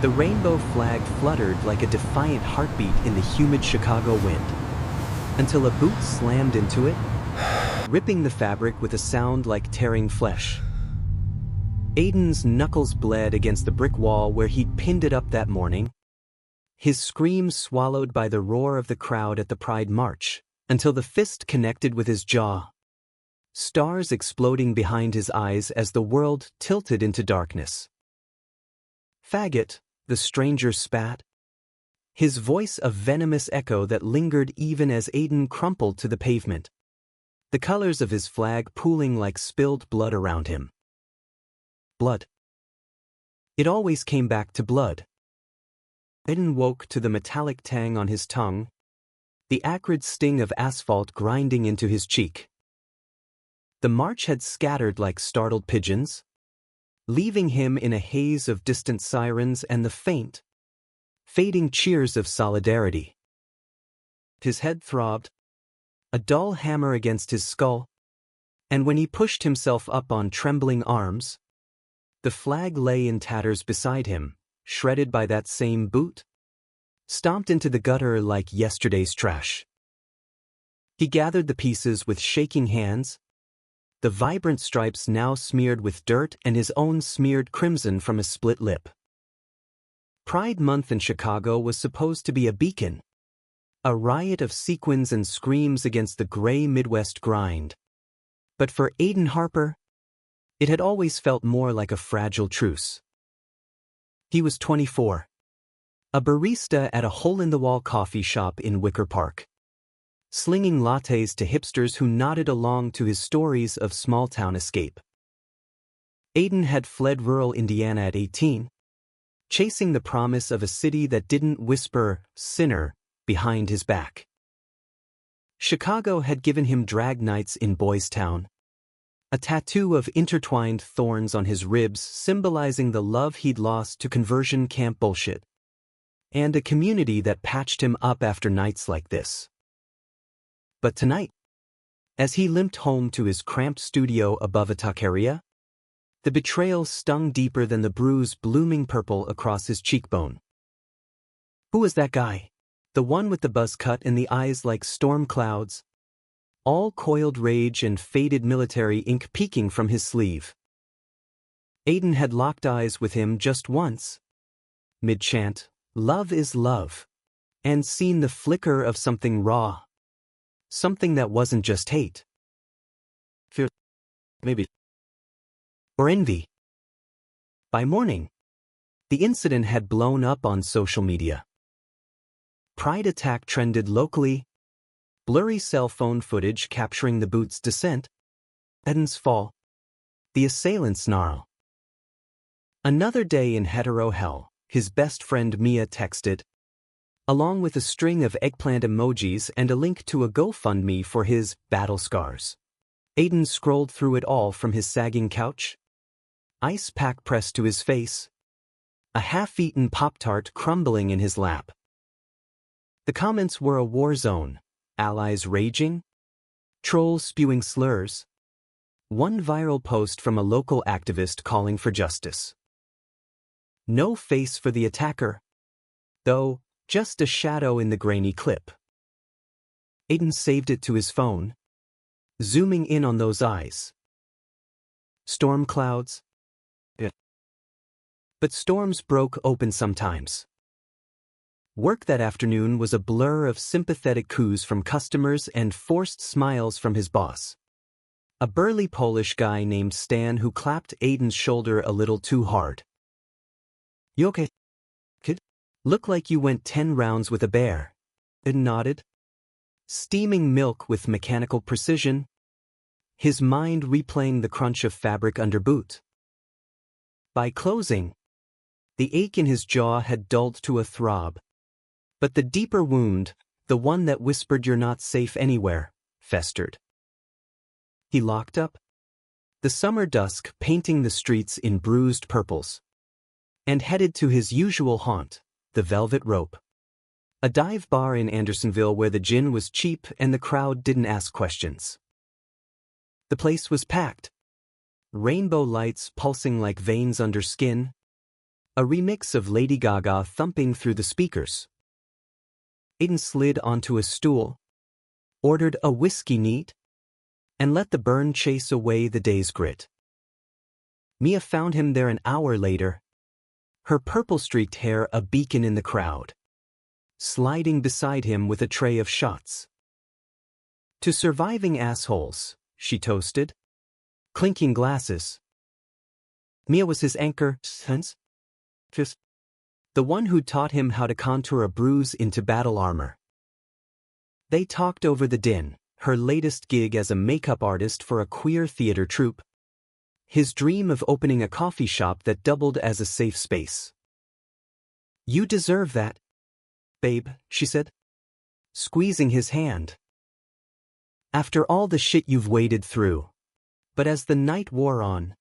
The rainbow flag fluttered like a defiant heartbeat in the humid Chicago wind, until a boot slammed into it, ripping the fabric with a sound like tearing flesh. Aiden's knuckles bled against the brick wall where he'd pinned it up that morning, his scream swallowed by the roar of the crowd at the Pride March, until the fist connected with his jaw, stars exploding behind his eyes as the world tilted into darkness. "Faggot," the stranger spat, his voice a venomous echo that lingered even as Aiden crumpled to the pavement, the colors of his flag pooling like spilled blood around him. Blood. It always came back to blood. Aiden woke to the metallic tang on his tongue, the acrid sting of asphalt grinding into his cheek. The march had scattered like startled pigeons, leaving him in a haze of distant sirens and the faint, fading cheers of solidarity. His head throbbed, a dull hammer against his skull, and when he pushed himself up on trembling arms, the flag lay in tatters beside him, shredded by that same boot, stomped into the gutter like yesterday's trash. He gathered the pieces with shaking hands, the vibrant stripes now smeared with dirt and his own smeared crimson from a split lip. Pride Month in Chicago was supposed to be a beacon, a riot of sequins and screams against the gray Midwest grind. But for Aiden Harper, it had always felt more like a fragile truce. He was 24, a barista at a hole-in-the-wall coffee shop in Wicker Park, slinging lattes to hipsters who nodded along to his stories of small-town escape. Aiden had fled rural Indiana at 18, chasing the promise of a city that didn't whisper "sinner" behind his back. Chicago had given him drag nights in Boys Town, a tattoo of intertwined thorns on his ribs symbolizing the love he'd lost to conversion camp bullshit, and a community that patched him up after nights like this. But tonight, as he limped home to his cramped studio above a taqueria, the betrayal stung deeper than the bruise blooming purple across his cheekbone. Who was that guy? The one with the buzz cut and the eyes like storm clouds, all coiled rage and faded military ink peeking from his sleeve. Aiden had locked eyes with him just once, mid-chant, "Love is love," and seen the flicker of something raw. Something that wasn't just hate. Fear, maybe. Or envy. By morning, the incident had blown up on social media. Pride attack trended locally, blurry cell phone footage capturing the boot's descent, Aiden's fall, the assailant's snarl. "Another day in hetero hell," his best friend Mia texted, along with a string of eggplant emojis and a link to a GoFundMe for his battle scars. Aiden scrolled through it all from his sagging couch, ice pack pressed to his face, a half-eaten Pop-Tart crumbling in his lap. The comments were a war zone, allies raging, trolls spewing slurs, one viral post from a local activist calling for justice. No face for the attacker, though, just a shadow in the grainy clip. Aiden saved it to his phone, zooming in on those eyes. Storm clouds? Yeah. But storms broke open sometimes. Work that afternoon was a blur of sympathetic coos from customers and forced smiles from his boss, a burly Polish guy named Stan who clapped Aiden's shoulder a little too hard. "You okay, kid? Look like you went 10 rounds with a bear." Aiden nodded, steaming milk with mechanical precision, his mind replaying the crunch of fabric under boot. By closing, the ache in his jaw had dulled to a throb, but the deeper wound, the one that whispered "you're not safe anywhere," festered. He locked up, the summer dusk painting the streets in bruised purples, and headed to his usual haunt, the Velvet Rope, a dive bar in Andersonville where the gin was cheap and the crowd didn't ask questions. The place was packed, rainbow lights pulsing like veins under skin, A remix of Lady Gaga thumping through the speakers. Aiden slid onto a stool, ordered a whiskey neat, and let the burn chase away the day's grit. Mia found him there an hour later, her purple-streaked hair a beacon in the crowd, sliding beside him with a tray of shots. To surviving assholes, she toasted, clinking glasses. Mia was his anchor, since the one who taught him how to contour a bruise into battle armor. They talked over the din, her latest gig as a makeup artist for a queer theater troupe, his dream of opening a coffee shop that doubled as a safe space. "You deserve that, babe," she said, squeezing his hand. "After all the shit you've waded through." But as the night wore on,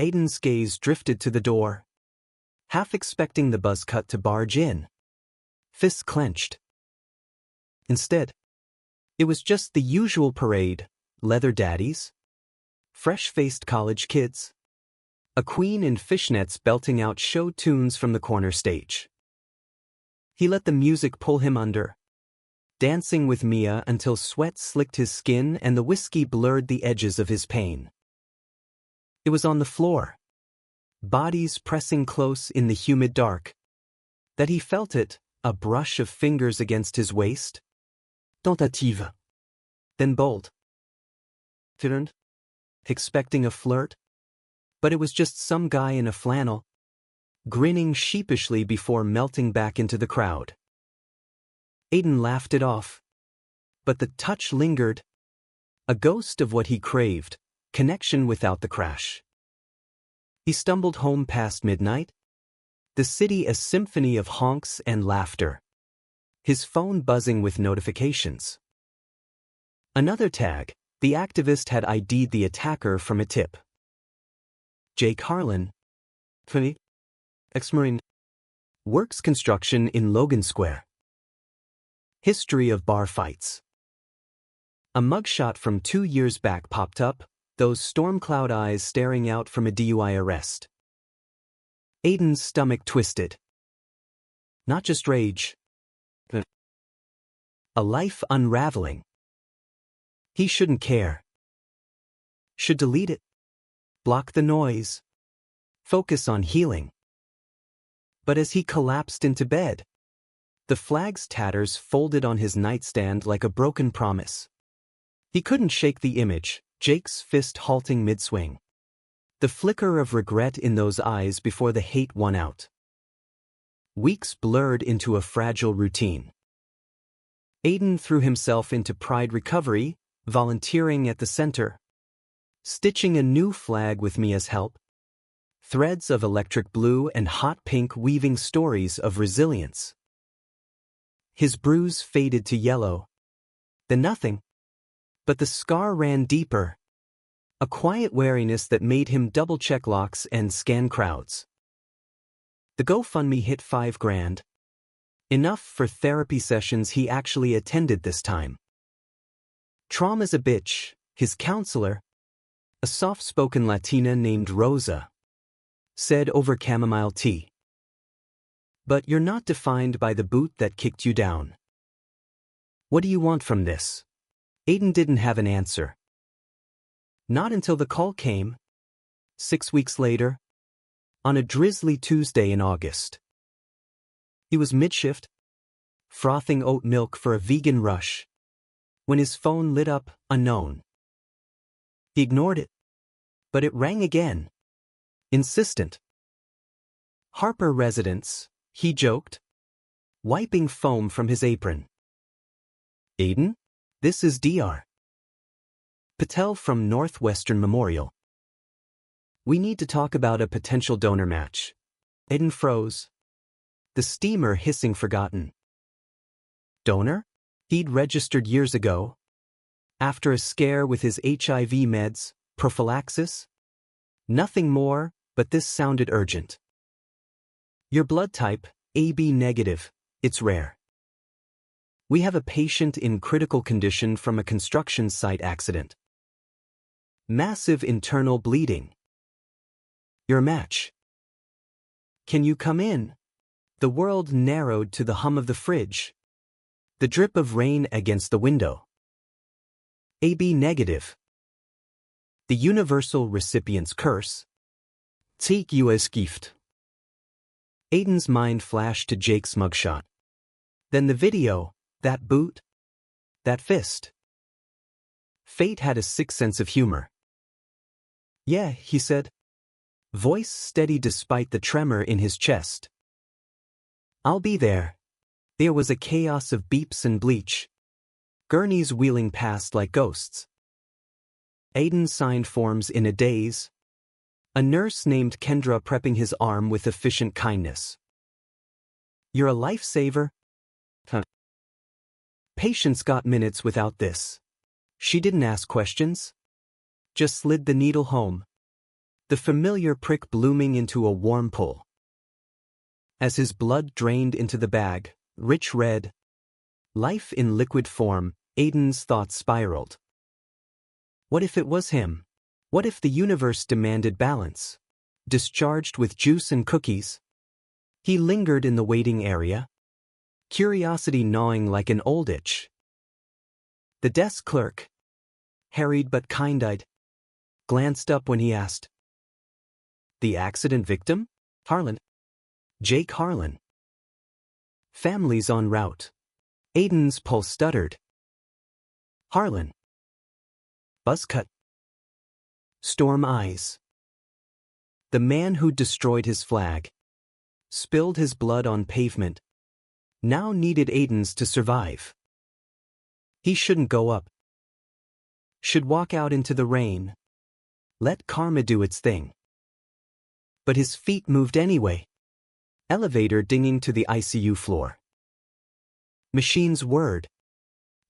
Aiden's gaze drifted to the door, half expecting the buzz cut to barge in, fists clenched. Instead, it was just the usual parade: leather daddies, fresh-faced college kids, a queen in fishnets belting out show tunes from the corner stage. He let the music pull him under, dancing with Mia until sweat slicked his skin and the whiskey blurred the edges of his pain. It was on the floor, bodies pressing close in the humid dark, that he felt it, a brush of fingers against his waist. Tentative. Then bold. Turned, expecting a flirt, but it was just some guy in a flannel, grinning sheepishly before melting back into the crowd. Aiden laughed it off, but the touch lingered, a ghost of what he craved, connection without the crash. He stumbled home past midnight, the city a symphony of honks and laughter, his phone buzzing with notifications. Another tag: the activist had ID'd the attacker from a tip. Jake Harlan, 20, ex-Marine, works construction in Logan Square. History of bar fights. A mugshot from 2 years back popped up, those storm cloud eyes staring out from a DUI arrest. Aiden's stomach twisted. Not just rage, but a life unraveling. He shouldn't care. Should delete it. Block the noise. Focus on healing. But as he collapsed into bed, the flag's tatters folded on his nightstand like a broken promise. He couldn't shake the image, Jake's fist halting mid-swing. The flicker of regret in those eyes before the hate won out. Weeks blurred into a fragile routine. Aiden threw himself into Pride recovery, volunteering at the center, stitching a new flag with Mia's help. Threads of electric blue and hot pink weaving stories of resilience. His bruise faded to yellow. Then nothing. But the scar ran deeper. A quiet wariness that made him double-check locks and scan crowds. The GoFundMe hit $5,000. Enough for therapy sessions he actually attended this time. Trauma's a bitch, his counselor, a soft-spoken Latina named Rosa, said over chamomile tea. But you're not defined by the boot that kicked you down. What do you want from this? Aiden didn't have an answer. Not until the call came, 6 weeks later, on a drizzly Tuesday in August. He was mid-shift, frothing oat milk for a vegan rush, when his phone lit up, unknown. He ignored it, but it rang again, insistent. Harper residence, he joked, wiping foam from his apron. Aiden, this is Dr. Patel from Northwestern Memorial. We need to talk about a potential donor match. Aiden froze, the steamer hissing forgotten. Donor? He'd registered years ago, after a scare with his HIV meds, prophylaxis. Nothing more, but this sounded urgent. Your blood type, AB negative, it's rare. We have a patient in critical condition from a construction site accident. Massive internal bleeding. Your match. Can you come in? The world narrowed to the hum of the fridge. The drip of rain against the window. AB negative. The universal recipient's curse. Take US gift. Aiden's mind flashed to Jake's mugshot. Then the video, that boot, that fist. Fate had a sick sense of humor. Yeah, he said. Voice steady despite the tremor in his chest. I'll be there. There was a chaos of beeps and bleach. Gurneys wheeling past like ghosts. Aiden signed forms in a daze. A nurse named Kendra prepping his arm with efficient kindness. You're a lifesaver? Huh. Patients got minutes without this. She didn't ask questions. Just slid the needle home. The familiar prick blooming into a warm pull. As his blood drained into the bag, rich red, life in liquid form, Aiden's thoughts spiraled. What if it was him? What if the universe demanded balance? Discharged with juice and cookies? He lingered in the waiting area, curiosity gnawing like an old itch. The desk clerk, harried but kind-eyed, glanced up when he asked. The accident victim? Harlan. Jake Harlan. Families en route. Aiden's pulse stuttered. Harlan. Buzz cut. Storm eyes. The man who'd destroyed his flag, spilled his blood on pavement, now needed Aiden's to survive. He shouldn't go up. Should walk out into the rain. Let karma do its thing. But his feet moved anyway. Elevator dinging to the ICU floor. Machines whirred.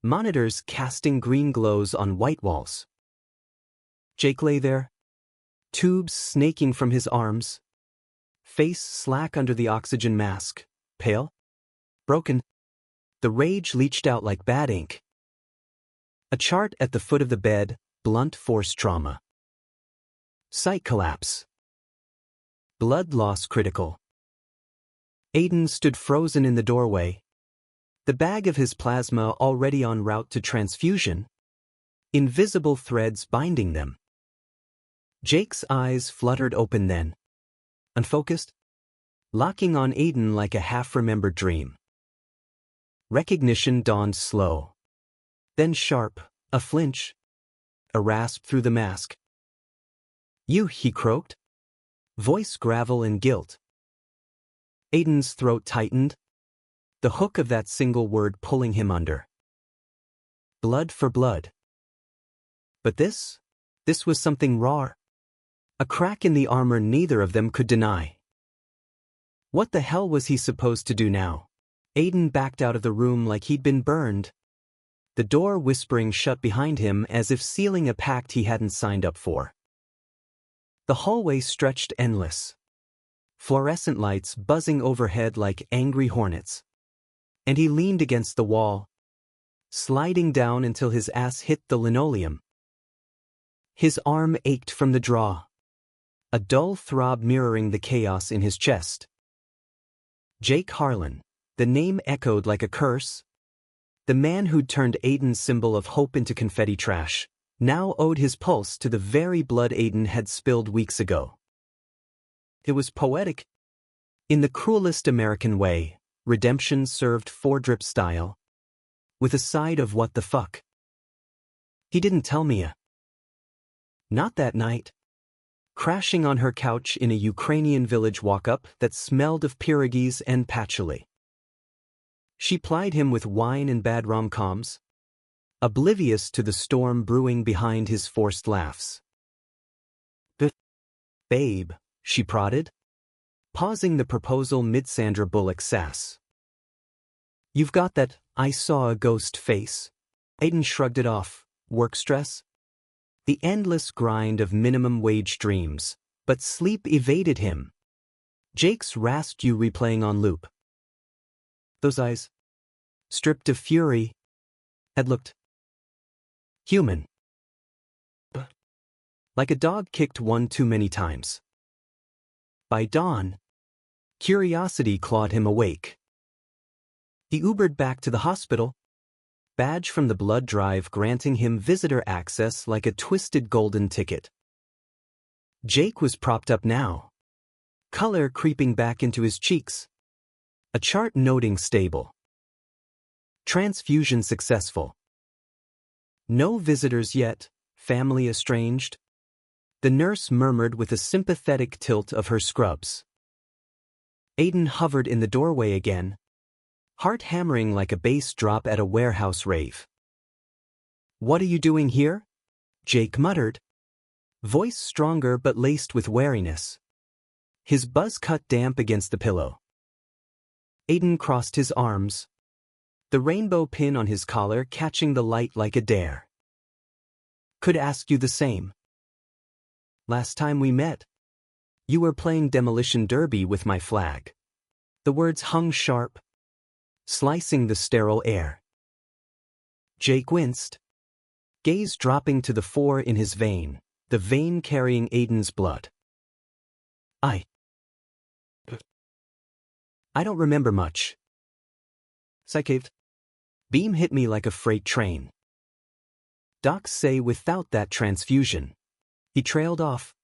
Monitors casting green glows on white walls. Jake lay there. Tubes snaking from his arms. Face slack under the oxygen mask. Pale. Broken. The rage leached out like bad ink. A chart at the foot of the bed, blunt force trauma. Site collapse. Blood loss critical. Aiden stood frozen in the doorway. The bag of his plasma already en route to transfusion. Invisible threads binding them. Jake's eyes fluttered open then. Unfocused. Locking on Aiden like a half-remembered dream. Recognition dawned slow. Then sharp, a flinch. A rasp through the mask. You, he croaked. Voice gravel and guilt. Aiden's throat tightened. The hook of that single word pulling him under. Blood for blood. But this was something raw. A crack in the armor neither of them could deny. What the hell was he supposed to do now? Aiden backed out of the room like he'd been burned. The door whispering shut behind him as if sealing a pact he hadn't signed up for. The hallway stretched endless. Fluorescent lights buzzing overhead like angry hornets. And he leaned against the wall, sliding down until his ass hit the linoleum. His arm ached from the draw. A dull throb mirroring the chaos in his chest. Jake Harlan, the name echoed like a curse. The man who'd turned Aiden's symbol of hope into confetti trash, now owed his pulse to the very blood Aiden had spilled weeks ago. It was poetic. In the cruelest American way, redemption served four-drip style. With a side of what the fuck. He didn't tell me Not that night. Crashing on her couch in a Ukrainian village walk-up that smelled of pierogies and patchouli. She plied him with wine and bad rom-coms, oblivious to the storm brewing behind his forced laughs. Babe, she prodded, pausing the proposal mid-Sandra Bullock sass. You've got that I saw a ghost face. Aiden shrugged it off. Work stress? The endless grind of minimum wage dreams, but sleep evaded him. Jake's rasped you replaying on loop. Those eyes, stripped of fury, had looked human. Like a dog kicked one too many times. By dawn, Curiosity clawed him awake. He Ubered back to the hospital, badge from the blood drive granting him visitor access like a twisted golden ticket. Jake was propped up now, color creeping back into his cheeks, a chart noting stable. Transfusion successful. No visitors yet, family estranged. The nurse murmured with a sympathetic tilt of her scrubs. Aiden hovered in the doorway again, heart hammering like a bass drop at a warehouse rave. "What are you doing here?" Jake muttered, voice stronger but laced with wariness. His buzz cut damp against the pillow. Aiden crossed his arms, the rainbow pin on his collar catching the light like a dare. "Could ask you the same. Last time we met, you were playing demolition derby with my flag." The words hung sharp, slicing the sterile air. Jake winced, gaze dropping to the 4 in his vein, the vein carrying Aiden's blood. I don't remember much. Psychaved. Beam hit me like a freight train. Docs say without that transfusion. He trailed off,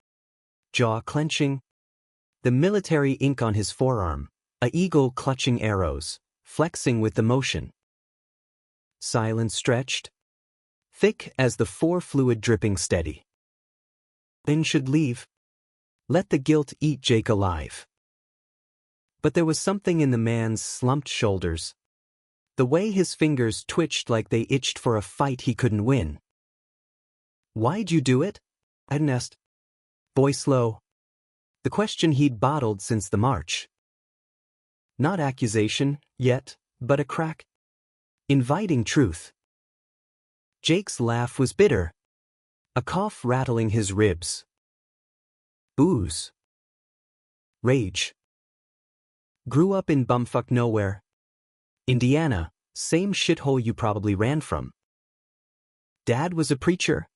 jaw clenching, the military ink on his forearm, a eagle clutching arrows, flexing with the motion. Silence stretched, thick as the 4 fluid dripping steady. Then should leave. Let the guilt eat Jake alive. But there was something in the man's slumped shoulders, the way his fingers twitched like they itched for a fight he couldn't win. "Why'd you do it?" Aiden asked, voice low, the question he'd bottled since the march. Not accusation, yet, but a crack, inviting truth. Jake's laugh was bitter, a cough rattling his ribs. Booze. Rage. Grew up in bumfuck nowhere. Indiana, same shithole you probably ran from. Dad was a preacher.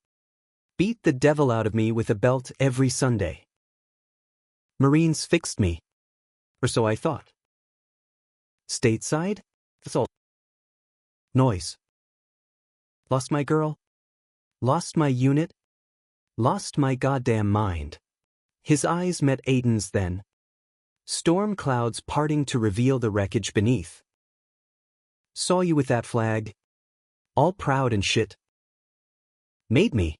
Beat the devil out of me with a belt every Sunday. Marines fixed me. Or so I thought. Stateside? That's all. Noise. Lost my girl. Lost my unit. Lost my goddamn mind. His eyes met Aiden's then. Storm clouds parting to reveal the wreckage beneath. Saw you with that flag. All proud and shit. Made me.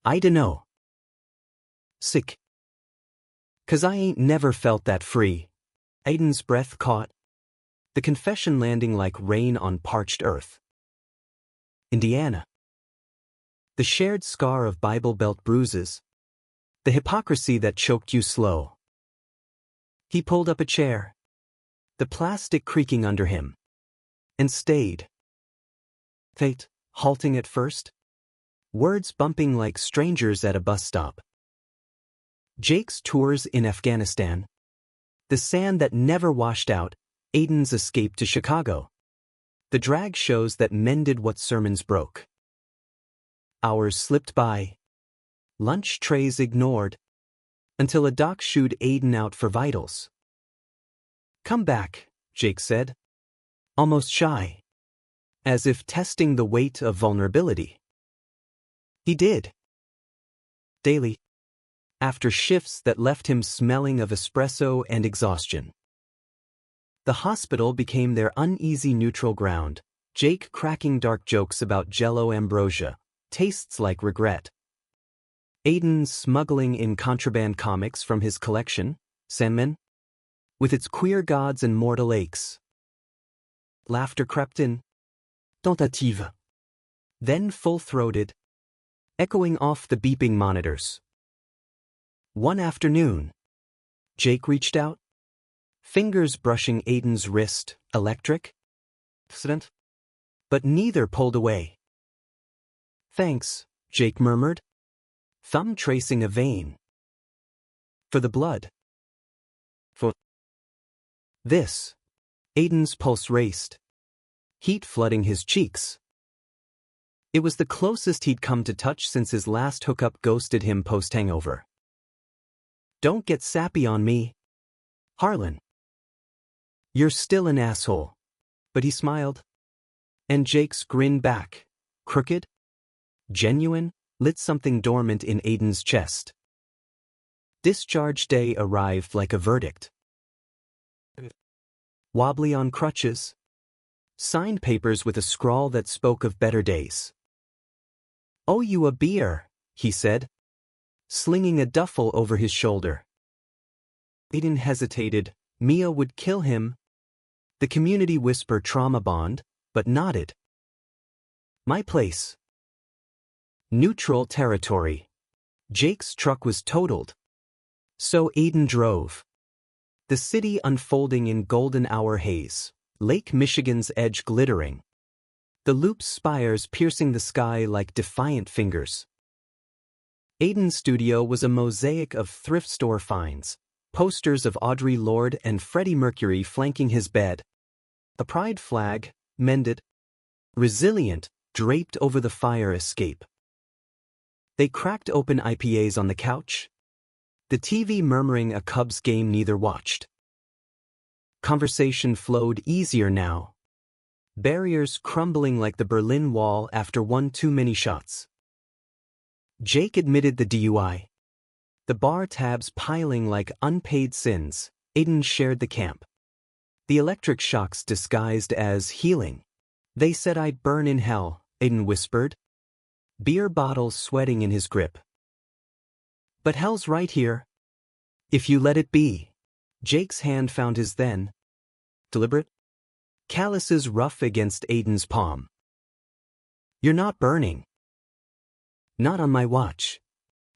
I dunno. Sick. 'Cause I ain't never felt that free. Aiden's breath caught, the confession landing like rain on parched earth. Indiana. The shared scar of Bible Belt bruises. The hypocrisy that choked you slow. He pulled up a chair, the plastic creaking under him, and stayed. Fate, halting at first, words bumping like strangers at a bus stop. Jake's tours in Afghanistan, the sand that never washed out, Aiden's escape to Chicago, the drag shows that mended what sermons broke. Hours slipped by, lunch trays ignored, until a doc shooed Aiden out for vitals. "Come back," Jake said, almost shy, as if testing the weight of vulnerability. He did. Daily, after shifts that left him smelling of espresso and exhaustion. The hospital became their uneasy neutral ground, Jake cracking dark jokes about Jello ambrosia, tastes like regret. Aiden smuggling in contraband comics from his collection, Sandman, with its queer gods and mortal aches. Laughter crept in. Tentative. Then full-throated, echoing off the beeping monitors. One afternoon, Jake reached out, fingers brushing Aiden's wrist, electric. Accident? But neither pulled away. "Thanks," Jake murmured, thumb tracing a vein. "For the blood." "For this." Aiden's pulse raced, heat flooding his cheeks. It was the closest he'd come to touch since his last hookup ghosted him post-hangover. "Don't get sappy on me." Harlan. You're still an asshole. But he smiled. And Jake's grin back, crooked, genuine, lit something dormant in Aiden's chest. Discharge day arrived like a verdict. Wobbly on crutches. Signed papers with a scrawl that spoke of better days. "Owe you a beer," he said, slinging a duffel over his shoulder. Aiden hesitated. Mia would kill him. The community whisper trauma bond, but nodded. My place. Neutral territory. Jake's truck was totaled. So Aiden drove. The city unfolding in golden hour haze, Lake Michigan's edge glittering. The loop's spires piercing the sky like defiant fingers. Aiden's studio was a mosaic of thrift store finds, posters of Audre Lorde and Freddie Mercury flanking his bed. A pride flag, mended, resilient, draped over the fire escape. They cracked open IPAs on the couch, the TV murmuring a Cubs game neither watched. Conversation flowed easier now. Barriers crumbling like the Berlin Wall after one too many shots. Jake admitted the DUI. The bar tabs piling like unpaid sins. Aiden shared the camp. The electric shocks disguised as healing. They said I'd burn in hell, Aiden whispered. Beer bottles sweating in his grip. But hell's right here. If you let it be. Jake's hand found his then. Deliberate. Calluses rough against Aiden's palm. You're not burning. Not on my watch.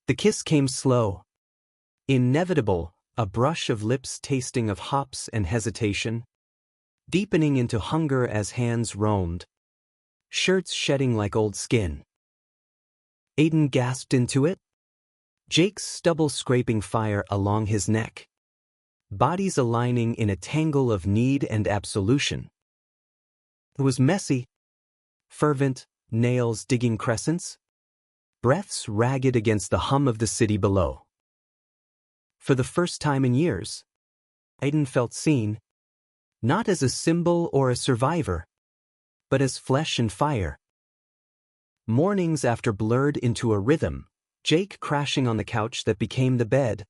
The kiss came slow. Inevitable, a brush of lips tasting of hops and hesitation. Deepening into hunger as hands roamed. Shirts shedding like old skin. Aiden gasped into it. Jake's stubble scraping fire along his neck. Bodies aligning in a tangle of need and absolution. It was messy. Fervent, nails digging crescents. Breaths ragged against the hum of the city below. For the first time in years, Aiden felt seen, not as a symbol or a survivor, but as flesh and fire. Mornings after blurred into a rhythm, Jake crashing on the couch that became the bed.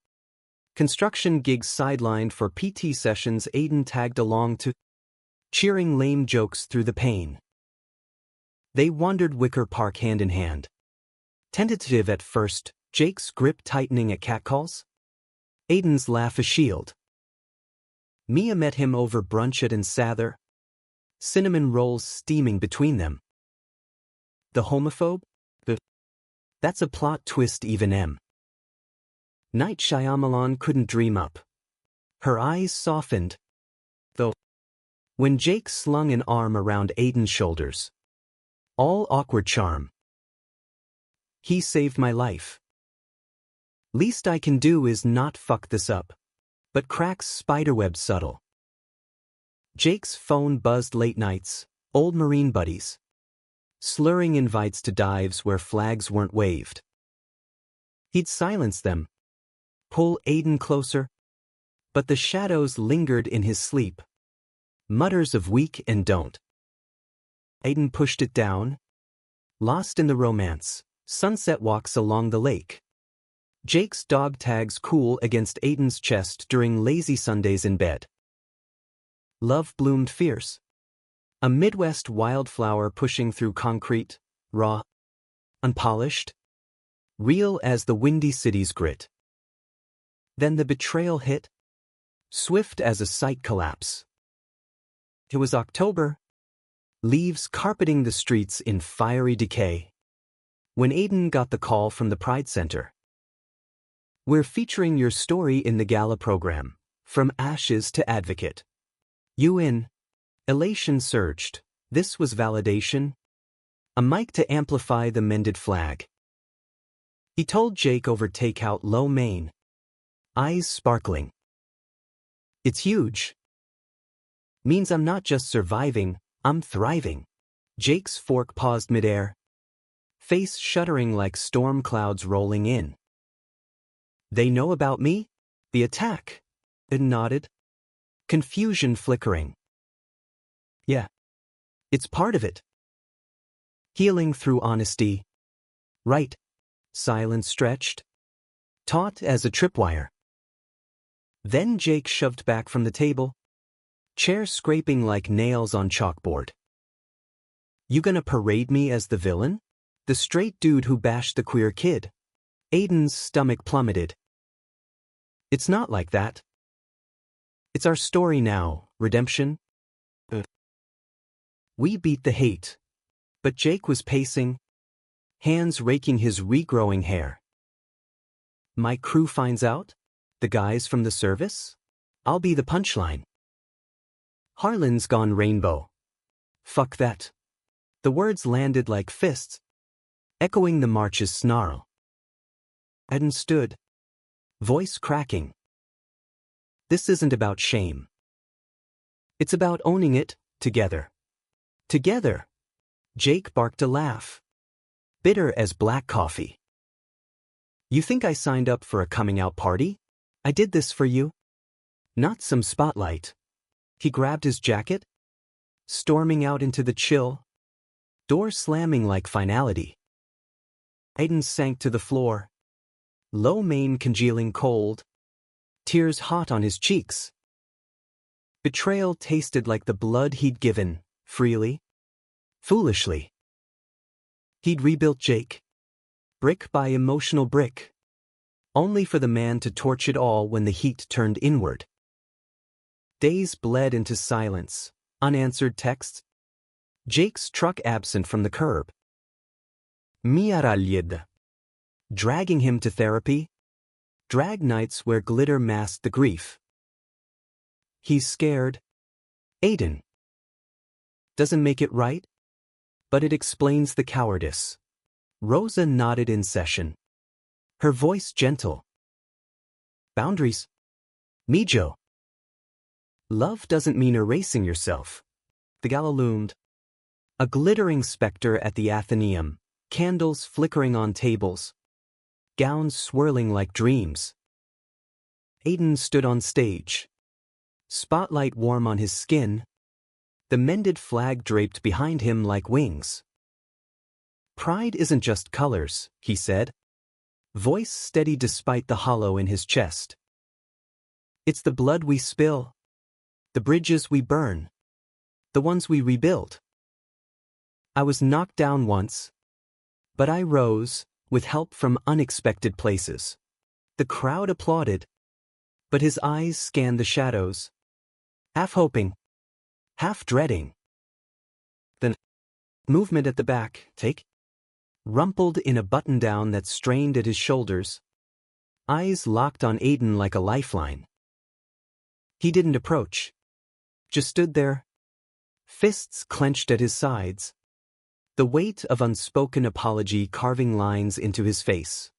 Construction gigs sidelined for PT sessions Aiden tagged along to, cheering lame jokes through the pain. They wandered Wicker Park hand in hand. Tentative at first, Jake's grip tightening at catcalls. Aiden's laugh a shield. Mia met him over brunch at Sather. Cinnamon rolls steaming between them. The homophobe? That's a plot twist even M. Night Shyamalan couldn't dream up. Her eyes softened, though, when Jake slung an arm around Aiden's shoulders. All awkward charm. He saved my life. Least I can do is not fuck this up. But cracks spiderweb subtle. Jake's phone buzzed late nights, old Marine buddies. Slurring invites to dives where flags weren't waved. He'd silence them. Pull Aiden closer. But the shadows lingered in his sleep. Mutters of weak and don't. Aiden pushed it down. Lost in the romance, sunset walks along the lake. Jake's dog tags cool against Aiden's chest during lazy Sundays in bed. Love bloomed fierce. A Midwest wildflower pushing through concrete, raw, unpolished, real as the windy city's grit. Then the betrayal hit, swift as a site collapse. It was October, leaves carpeting the streets in fiery decay, when Aiden got the call from the Pride Center. We're featuring your story in the gala program, from ashes to advocate. You in. Elation surged. This was validation. A mic to amplify the mended flag. He told Jake over takeout lo mein. Eyes sparkling. It's huge. Means I'm not just surviving, I'm thriving. Jake's fork paused midair. Face shuddering like storm clouds rolling in. They know about me? The attack. It nodded. Confusion flickering. Yeah. It's part of it. Healing through honesty. Right. Silence stretched. Taut as a tripwire. Then Jake shoved back from the table. Chair scraping like nails on chalkboard. You gonna parade me as the villain? The straight dude who bashed the queer kid? Aiden's stomach plummeted. It's not like that. It's our story now, redemption. We beat the hate. But Jake was pacing, hands raking his regrowing hair. My crew finds out? The guys from the service? I'll be the punchline. Harlan's gone rainbow. Fuck that. The words landed like fists, echoing the march's snarl. Aiden stood, voice cracking. This isn't about shame. It's about owning it, together. Together. Jake barked a laugh. Bitter as black coffee. You think I signed up for a coming-out party? I did this for you? Not some spotlight. He grabbed his jacket, storming out into the chill, door slamming like finality. Aiden sank to the floor, low mane congealing cold, tears hot on his cheeks. Betrayal tasted like the blood he'd given, freely, foolishly. He'd rebuilt Jake, brick by emotional brick, only for the man to torch it all when the heat turned inward. Days bled into silence, unanswered texts. Jake's truck absent from the curb. Miarallied. Dragging him to therapy. Drag nights where glitter masked the grief. He's scared. Aiden. Doesn't make it right, but it explains the cowardice. Rosa nodded in session. Her voice gentle. Boundaries. Mijo. Love doesn't mean erasing yourself. The gala loomed. A glittering specter at the Athenaeum, candles flickering on tables, gowns swirling like dreams. Aiden stood on stage. Spotlight warm on his skin, the mended flag draped behind him like wings. Pride isn't just colors, he said, voice steady despite the hollow in his chest. It's the blood we spill, the bridges we burn, the ones we rebuild. I was knocked down once, but I rose, with help from unexpected places. The crowd applauded, but his eyes scanned the shadows, half hoping, half dreading. Then, movement at the back, take. Rumpled in a button-down that strained at his shoulders, eyes locked on Aiden like a lifeline. He didn't approach, just stood there, fists clenched at his sides, the weight of unspoken apology carving lines into his face.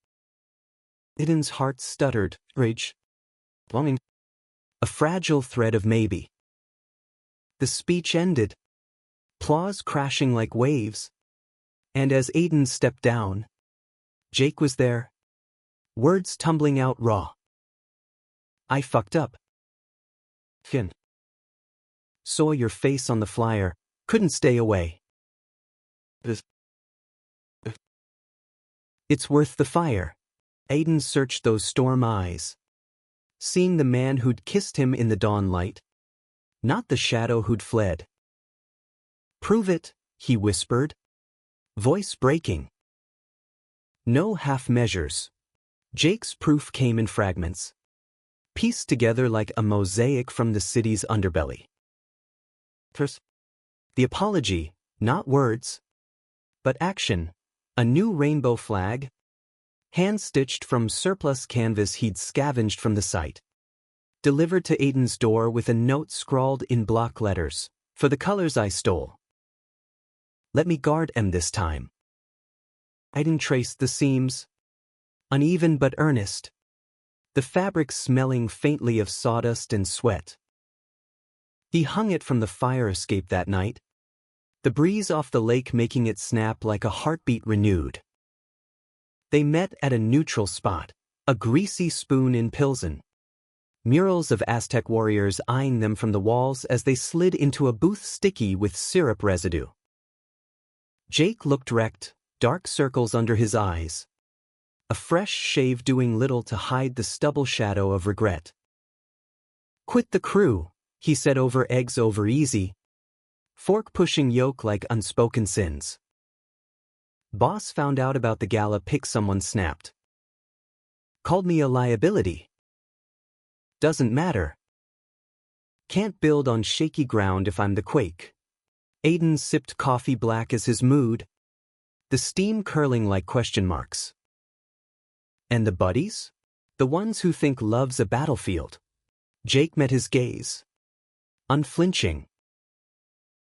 Aiden's heart stuttered, rage, longing, a fragile thread of maybe. The speech ended, applause crashing like waves, and as Aiden stepped down, Jake was there, words tumbling out raw. I fucked up. Finn. Saw your face on the flyer, couldn't stay away. It's worth the fire. Aiden searched those storm eyes, seeing the man who'd kissed him in the dawn light, not the shadow who'd fled. Prove it, he whispered, voice breaking. No half measures. Jake's proof came in fragments, pieced together like a mosaic from the city's underbelly. First, the apology, not words, but action, a new rainbow flag, hand-stitched from surplus canvas he'd scavenged from the site, delivered to Aiden's door with a note scrawled in block letters, for the colors I stole. Let me guard 'em this time. Aiden traced the seams, uneven but earnest, the fabric smelling faintly of sawdust and sweat. He hung it from the fire escape that night, the breeze off the lake making it snap like a heartbeat renewed. They met at a neutral spot, a greasy spoon in Pilsen. Murals of Aztec warriors eyeing them from the walls as they slid into a booth sticky with syrup residue. Jake looked wrecked, dark circles under his eyes. A fresh shave doing little to hide the stubble shadow of regret. "Quit the crew," he said over eggs over easy. Fork pushing yolk like unspoken sins. Boss found out about the gala pic someone snapped. Called me a liability. Doesn't matter. Can't build on shaky ground if I'm the quake. Aiden sipped coffee black as his mood, the steam curling like question marks. And the buddies? The ones who think love's a battlefield. Jake met his gaze. Unflinching.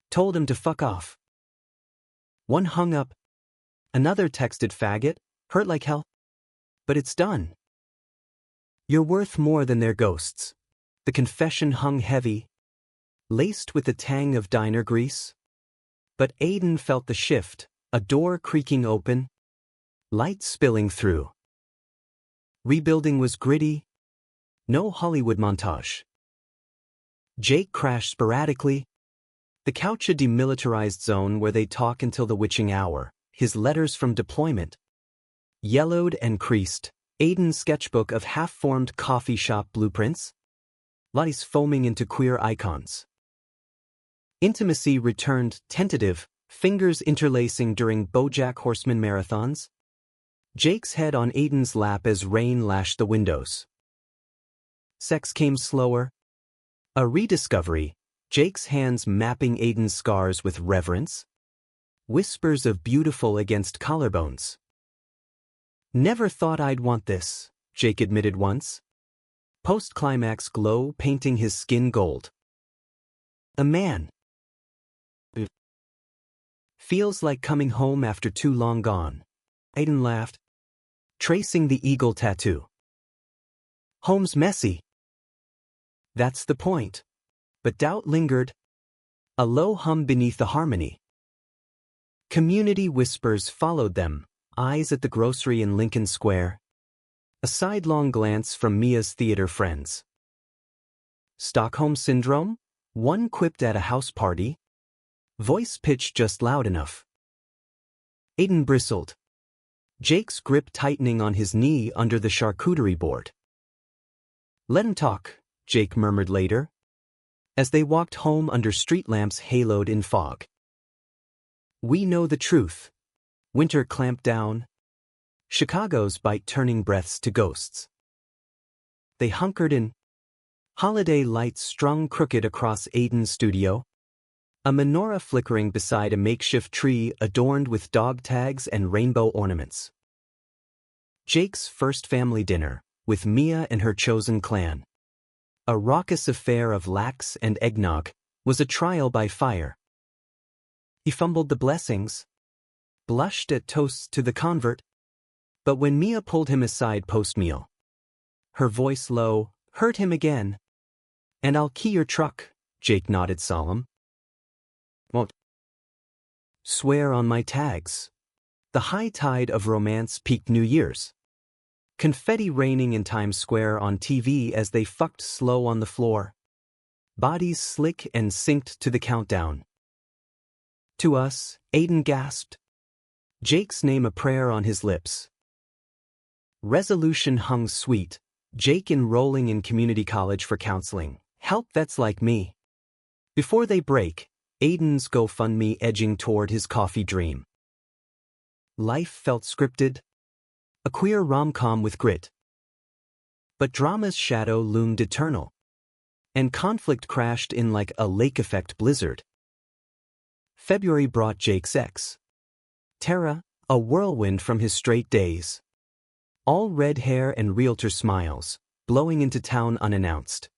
Told him to fuck off. One hung up. Another texted faggot, hurt like hell. But it's done. You're worth more than their ghosts. The confession hung heavy, laced with the tang of diner grease. But Aiden felt the shift, a door creaking open, light spilling through. Rebuilding was gritty, no Hollywood montage. Jake crashed sporadically. The couch a demilitarized zone where they talk until the witching hour, his letters from deployment. Yellowed and creased, Aiden's sketchbook of half-formed coffee shop blueprints. Lotties foaming into queer icons. Intimacy returned tentative, fingers interlacing during BoJack Horseman marathons. Jake's head on Aiden's lap as rain lashed the windows. Sex came slower. A rediscovery, Jake's hands mapping Aiden's scars with reverence. Whispers of beautiful against collarbones. Never thought I'd want this, Jake admitted once. Post-climax glow painting his skin gold. A man. Feels like coming home after too long gone. Aiden laughed, tracing the eagle tattoo. Home's messy. That's the point. But doubt lingered. A low hum beneath the harmony. Community whispers followed them, eyes at the grocery in Lincoln Square. A sidelong glance from Mia's theater friends. Stockholm Syndrome? One quipped at a house party. Voice pitched just loud enough. Aiden bristled. Jake's grip tightening on his knee under the charcuterie board. Let him talk, Jake murmured later, as they walked home under street lamps haloed in fog. We know the truth. Winter clamped down. Chicago's bite turning breaths to ghosts. They hunkered in. Holiday lights strung crooked across Aiden's studio. A menorah flickering beside a makeshift tree adorned with dog tags and rainbow ornaments. Jake's first family dinner, with Mia and her chosen clan. A raucous affair of lax and eggnog, was a trial by fire. He fumbled the blessings, blushed at toasts to the convert, but when Mia pulled him aside post-meal, her voice low, hurt him again. And I'll key your truck, Jake nodded solemn. Won't. Swear on my tags. The high tide of romance peaked New Year's. Confetti raining in Times Square on TV as they fucked slow on the floor. Bodies slick and synced to the countdown. To us, Aiden gasped. Jake's name a prayer on his lips. Resolution hung sweet. Jake enrolling in community college for counseling. Help vets like me. Before they break, Aiden's GoFundMe edging toward his coffee dream. Life felt scripted. A queer rom-com with grit. But drama's shadow loomed eternal. And conflict crashed in like a lake-effect blizzard. February brought Jake's ex. Tara, a whirlwind from his straight days. All red hair and realtor smiles, blowing into town unannounced.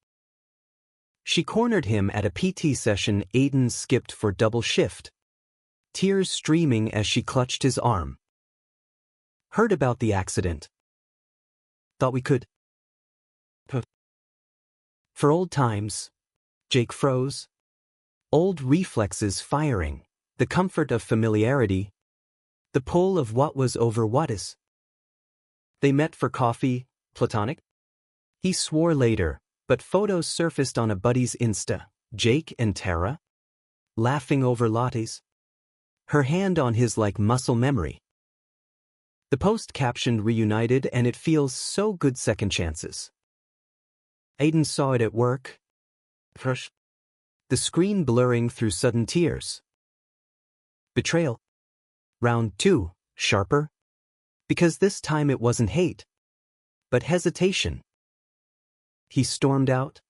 She cornered him at a PT session Aiden skipped for double shift. Tears streaming as she clutched his arm. Heard about the accident. Thought we could. For old times. Jake froze. Old reflexes firing. The comfort of familiarity. The pull of what was over what is. They met for coffee, platonic. He swore later, But photos surfaced on a buddy's Insta, Jake and Tara, laughing over lattes. Her hand on his like muscle memory. The post captioned reunited and it feels so good second chances. Aiden saw it at work. Fresh. The screen blurring through sudden tears. Betrayal. Round 2, sharper. Because this time it wasn't hate, but hesitation. He stormed out,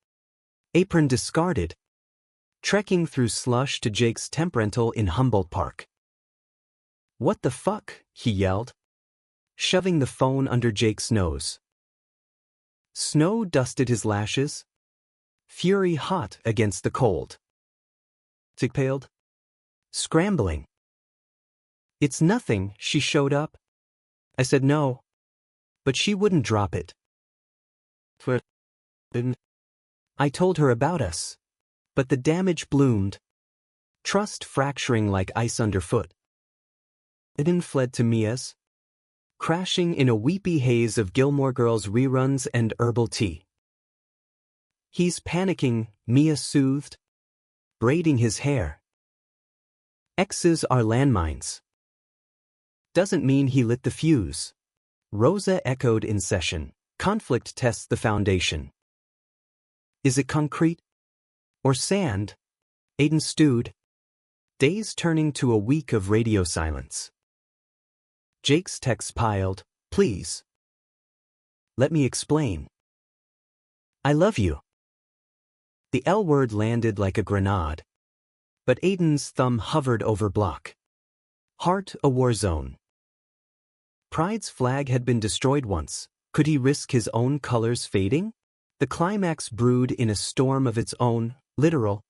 apron discarded, trekking through slush to Jake's temp rental in Humboldt Park. "What the fuck?" he yelled, shoving the phone under Jake's nose. Snow dusted his lashes, fury hot against the cold. Jake paled, scrambling. "It's nothing," she showed up. I said no, but she wouldn't drop it. I told her about us, but the damage bloomed, trust fracturing like ice underfoot. Aiden fled to Mia's, crashing in a weepy haze of Gilmore Girls reruns and herbal tea. "He's panicking," Mia soothed, braiding his hair. "Exes are landmines." "Doesn't mean he lit the fuse," Rosa echoed in session. "Conflict tests the foundation." "Is it concrete? Or sand?" Aiden stewed, days turning to a week of radio silence. Jake's texts piled. "Please. Let me explain. I love you." The L word landed like a grenade, but Aiden's thumb hovered over block. Heart a war zone. Pride's flag had been destroyed once. Could he risk his own colors fading? The climax brewed in a storm of its own, literal.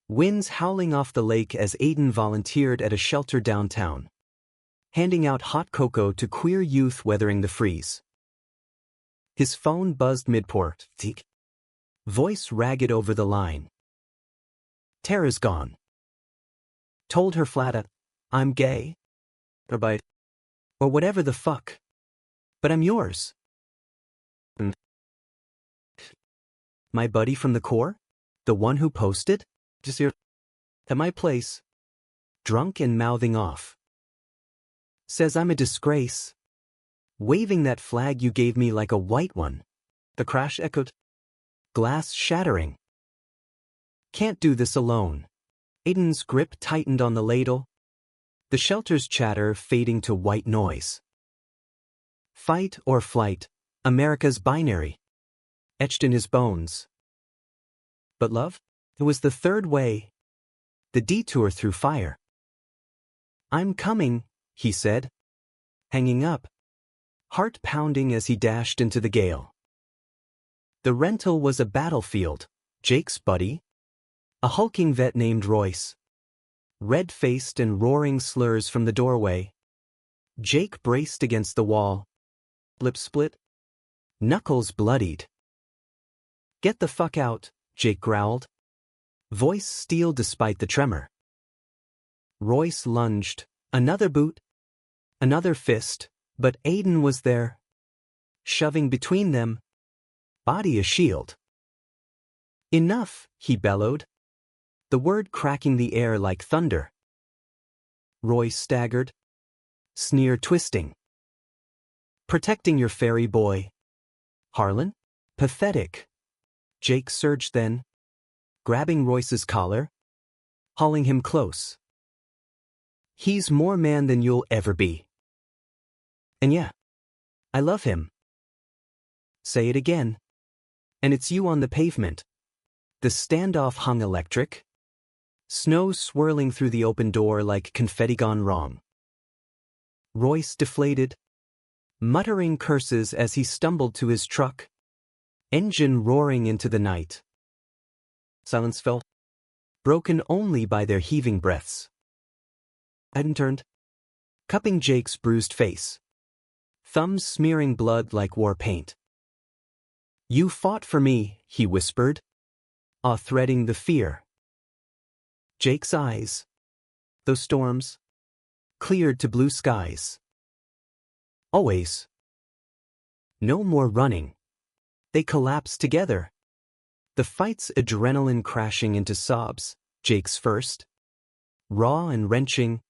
Winds howling off the lake as Aiden volunteered at a shelter downtown, handing out hot cocoa to queer youth weathering the freeze. His phone buzzed mid-port. Tick. Voice ragged over the line. "Tara's gone. Told her flat out, I'm gay. Or bi. Or whatever the fuck. But I'm yours." My buddy from the Corps? The one who posted? Just here. At my place. Drunk and mouthing off. Says I'm a disgrace. Waving that flag you gave me like a white one. The crash echoed. Glass shattering. Can't do this alone. Aiden's grip tightened on the ladle. The shelter's chatter fading to white noise. Fight or flight, America's binary. Etched in his bones. But love? It was the third way. The detour through fire. "I'm coming," he said, hanging up, heart pounding as he dashed into the gale. The rental was a battlefield. Jake's buddy, a hulking vet named Royce, red-faced and roaring slurs from the doorway. Jake braced against the wall, lip split, knuckles bloodied. "Get the fuck out," Jake growled, voice steel despite the tremor. Royce lunged, another boot, another fist, but Aiden was there, shoving between them, body a shield. "Enough," he bellowed, the word cracking the air like thunder. Royce staggered, sneer twisting. "Protecting your fairy boy. Harlan? Pathetic." Jake surged then, grabbing Royce's collar, hauling him close. "He's more man than you'll ever be. And yeah, I love him." "Say it again." "And it's you on the pavement." The standoff hung electric, snow swirling through the open door like confetti gone wrong. Royce deflated, muttering curses as he stumbled to his truck, engine roaring into the night. Silence fell, broken only by their heaving breaths. Aiden turned, cupping Jake's bruised face, thumbs smearing blood like war paint. "You fought for me," he whispered, threading the fear. Jake's eyes, those storms, cleared to blue skies. "Always. No more running." They collapsed together, The fight's adrenaline crashing into sobs, Jake's first. Raw and wrenching,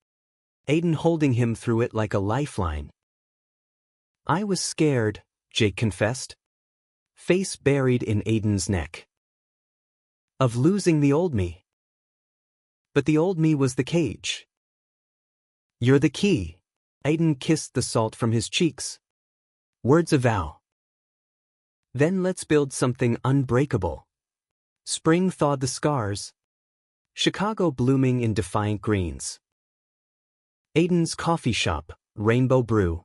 Aiden holding him through it like a lifeline. I was scared, Jake confessed, face buried in Aiden's neck. Of losing the old me. But the old me was the cage. You're the key. Aiden kissed the salt from his cheeks. Words of vow. Then let's build something unbreakable. Spring thawed the scars. Chicago blooming in defiant greens. Aiden's coffee shop, Rainbow Brew.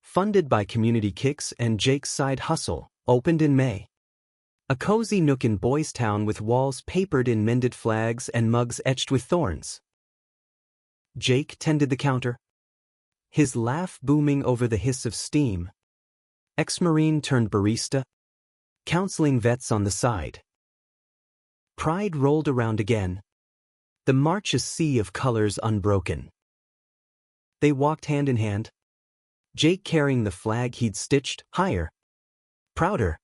Funded by Community Kicks and Jake's side hustle, opened in May. A cozy nook in Boys Town with walls papered in mended flags and mugs etched with thorns. Jake tended the counter, his laugh booming over the hiss of steam. Ex-Marine turned barista, counseling vets on the side. Pride rolled around again, the march a sea of colors unbroken. They walked hand in hand, Jake carrying the flag he'd stitched higher, prouder.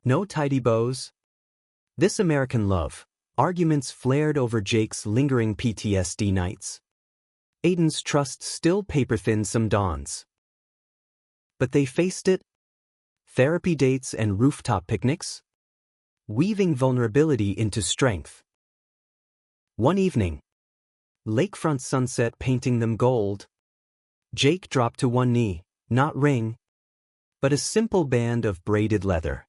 No tidy bows. This American love. Arguments flared over Jake's lingering PTSD nights. Aiden's trust still paper-thin some dawns. But they faced it. Therapy dates and rooftop picnics. Weaving vulnerability into strength. One evening, lakefront sunset painting them gold. Jake dropped to one knee, not ring, but a simple band of braided leather.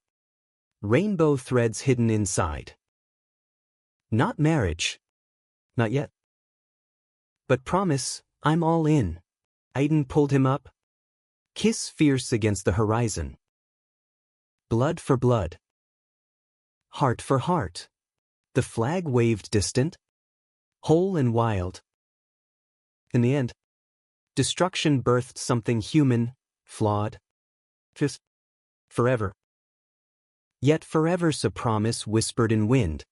Rainbow threads hidden inside. Not marriage. Not yet. But promise, I'm all in. Aiden pulled him up. Kiss fierce against the horizon. Blood for blood. Heart for heart. The flag waved distant, whole and wild. In the end, destruction birthed something human, flawed. Just forever. Yet forever's a promise whispered in wind,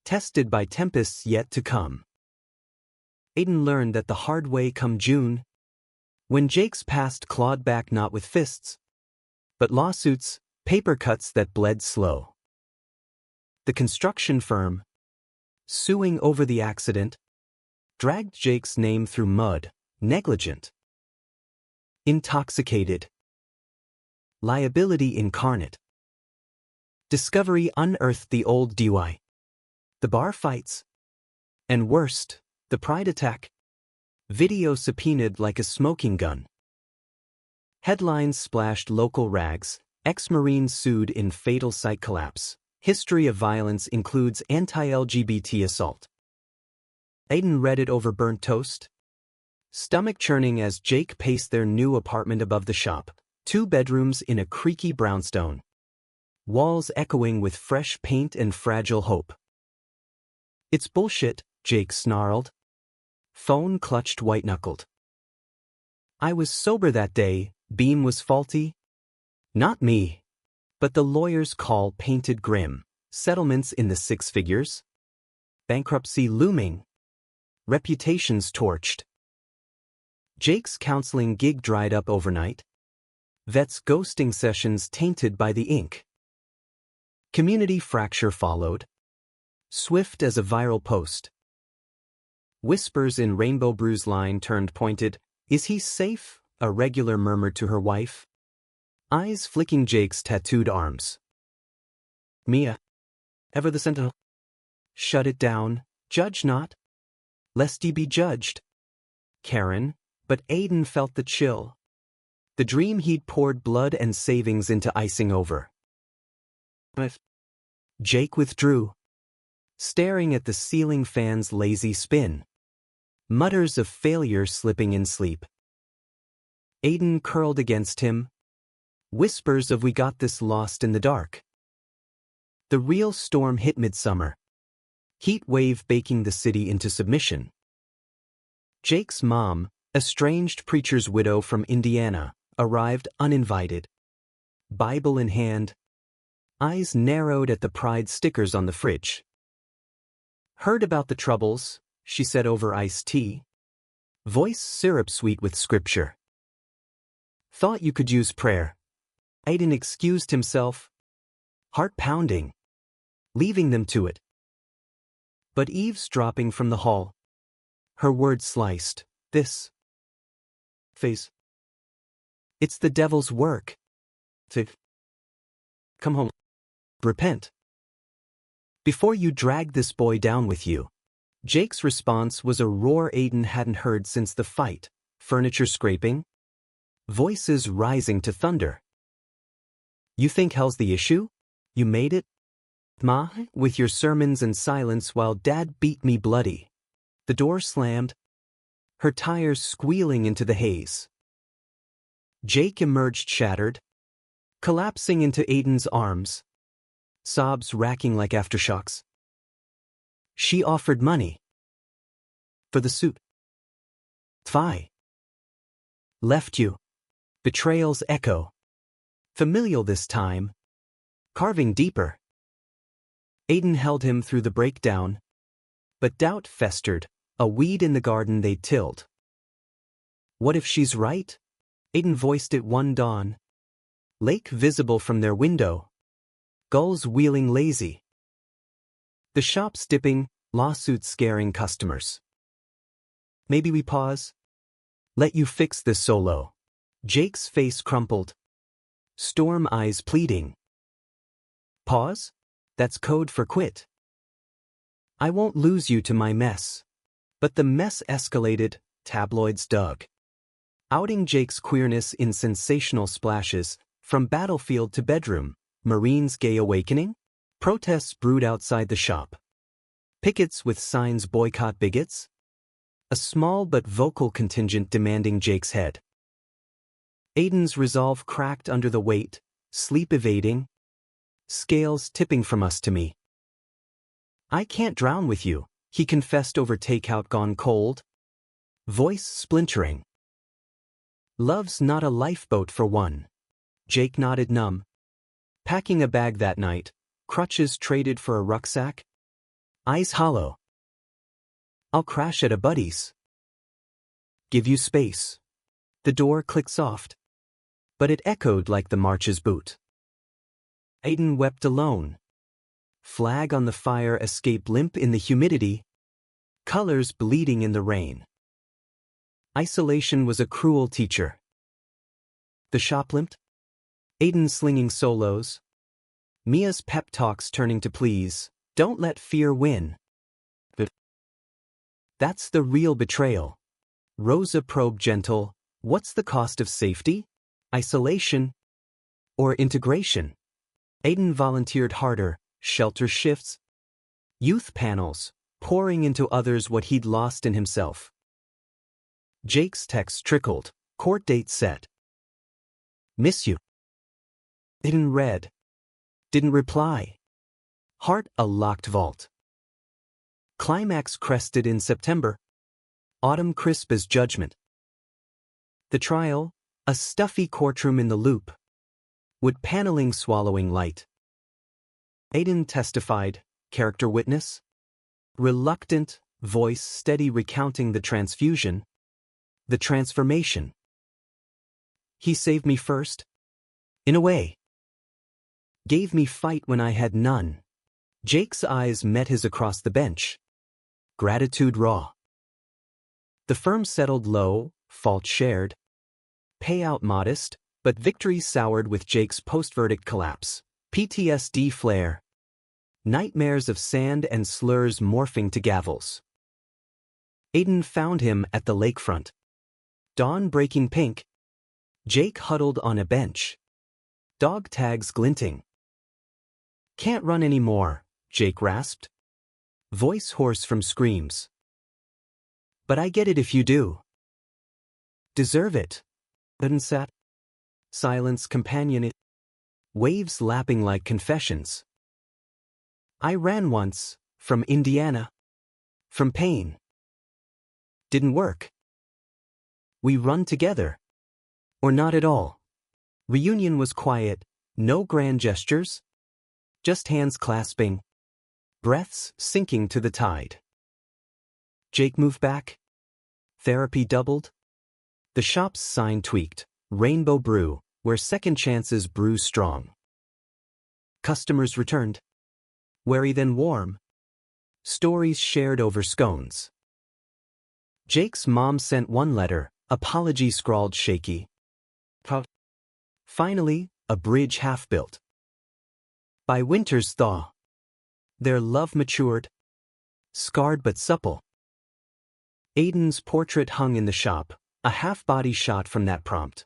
tested by tempests yet to come. Aiden learned that the hard way come June, when Jake's past clawed back not with fists, but lawsuits, paper cuts that bled slow. The construction firm, suing over the accident, dragged Jake's name through mud, negligent. Intoxicated. Liability incarnate. Discovery unearthed the old DUI. The bar fights. And worst, the pride attack. Video subpoenaed like a smoking gun. Headlines splashed local rags, ex-Marine sued in fatal site collapse. History of violence includes anti-LGBT assault. Aiden read it over burnt toast. Stomach churning as Jake paced their new apartment above the shop. 2 bedrooms in a creaky brownstone. Walls echoing with fresh paint and fragile hope. It's bullshit, Jake snarled. Phone clutched white-knuckled. I was sober that day, beam was faulty. Not me. But the lawyer's call painted grim. Settlements in the 6 figures. Bankruptcy looming. Reputations torched. Jake's counseling gig dried up overnight. Vets' ghosting sessions tainted by the ink. Community fracture followed. Swift as a viral post. Whispers in Rainbow Brew's line turned pointed. Is he safe? A regular murmured to her wife. Eyes flicking Jake's tattooed arms. Mia. Ever the sentinel? Shut it down. Judge not. Lest ye be judged. Karen, but Aiden felt the chill. The dream he'd poured blood and savings into icing over. Jake withdrew, staring at the ceiling fan's lazy spin. Mutters of failure slipping in sleep. Aiden curled against him. Whispers of we got this lost in the dark. The real storm hit midsummer. Heat wave baking the city into submission. Jake's mom, estranged preacher's widow from Indiana, arrived uninvited. Bible in hand. Eyes narrowed at the pride stickers on the fridge. Heard about the troubles, she said over iced tea. Voice syrup sweet with scripture. Thought you could use prayer. Aiden excused himself. Heart pounding. leaving them to it. But eavesdropping from the hall, her words sliced. This face. It's the devil's work. To come home. Repent. Before you drag this boy down with you. Jake's response was a roar Aiden hadn't heard since the fight. Furniture scraping. Voices rising to thunder. You think hell's the issue? You made it? Ma, with your sermons and silence while Dad beat me bloody. The door slammed, her tires squealing into the haze. Jake emerged shattered, collapsing into Aiden's arms, sobs racking like aftershocks. She offered money. For the suit. Tfi. Left you. Betrayal's echo. Familial this time. Carving deeper. Aiden held him through the breakdown, but doubt festered, a weed in the garden they'd tilled. What if she's right? Aiden voiced it one dawn. Lake visible from their window. Gulls wheeling lazy. The shops dipping, lawsuits scaring customers. Maybe we pause? Let you fix this solo. Jake's face crumpled. Storm eyes pleading. Pause? That's code for quit. I won't lose you to my mess. But the mess escalated, tabloids dug. Outing Jake's queerness in sensational splashes, from battlefield to bedroom, Marine's gay awakening? Protests brewed outside the shop. Pickets with signs boycott bigots? A small but vocal contingent demanding Jake's head. Aiden's resolve cracked under the weight, sleep evading, scales tipping from us to me. I can't drown with you, he confessed over takeout gone cold. Voice splintering. Love's not a lifeboat for one. Jake nodded numb. Packing a bag that night, crutches traded for a rucksack. Eyes hollow. I'll crash at a buddy's. Give you space. The door clicked soft. But it echoed like the march's boot. Aiden wept alone. Flag on the fire escaped limp in the humidity. Colors bleeding in the rain. Isolation was a cruel teacher. The shop limped. Aiden slinging solos. Mia's pep talks turning to please, don't let fear win. But that's the real betrayal. Rosa probed gentle, what's the cost of safety? Isolation? Or integration? Aiden volunteered harder, shelter shifts. Youth panels, pouring into others what he'd lost in himself. Jake's text trickled, court date set. Miss you. Aiden read. Didn't reply. Heart a locked vault. Climax crested in September. Autumn crisp as judgment. The trial, a stuffy courtroom in the loop. Wood paneling swallowing light. Aiden testified, character witness. Reluctant, voice steady recounting the transfusion. The transformation. He saved me first. In a way. Gave me fight when I had none. Jake's eyes met his across the bench. Gratitude raw. The firm settled low, fault shared. Payout modest, but victory soured with Jake's post-verdict collapse. PTSD flare. Nightmares of sand and slurs morphing to gavels. Aiden found him at the lakefront. Dawn breaking pink. Jake huddled on a bench. Dog tags glinting. Can't run anymore, Jake rasped. Voice hoarse from screams. But I get it if you do. Deserve it. Aiden sat. Silence companionate. Waves lapping like confessions. I ran once, from Indiana. From pain. Didn't work. We run together. Or not at all. Reunion was quiet, no grand gestures. Just hands clasping. Breaths sinking to the tide. Jake moved back. Therapy doubled. The shop's sign tweaked. Rainbow Brew, where second chances brew strong. Customers returned. Wary then warm. Stories shared over scones. Jake's mom sent one letter, apology scrawled shaky. Finally, a bridge half built. By winter's thaw, their love matured, scarred but supple. Aiden's portrait hung in the shop, a half-body shot from that prompt.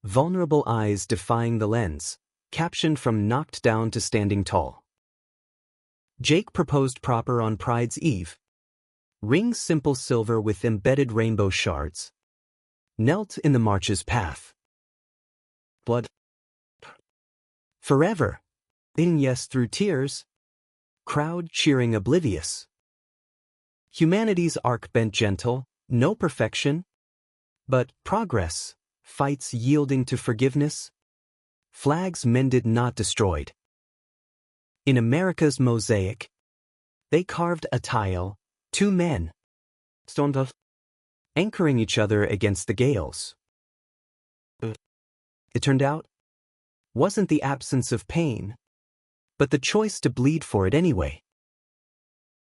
Vulnerable eyes defying the lens, captioned from knocked down to standing tall. Jake proposed proper on Pride's Eve. Ring simple silver with embedded rainbow shards. Knelt in the march's path. Blood. Forever. In yes through tears. Crowd cheering oblivious. Humanity's arc bent gentle, no perfection. But progress, fights yielding to forgiveness. Flags mended not destroyed. In America's mosaic, they carved a tile, two men. Stoned up, anchoring each other against the gales. It turned out, wasn't the absence of pain, but the choice to bleed for it anyway.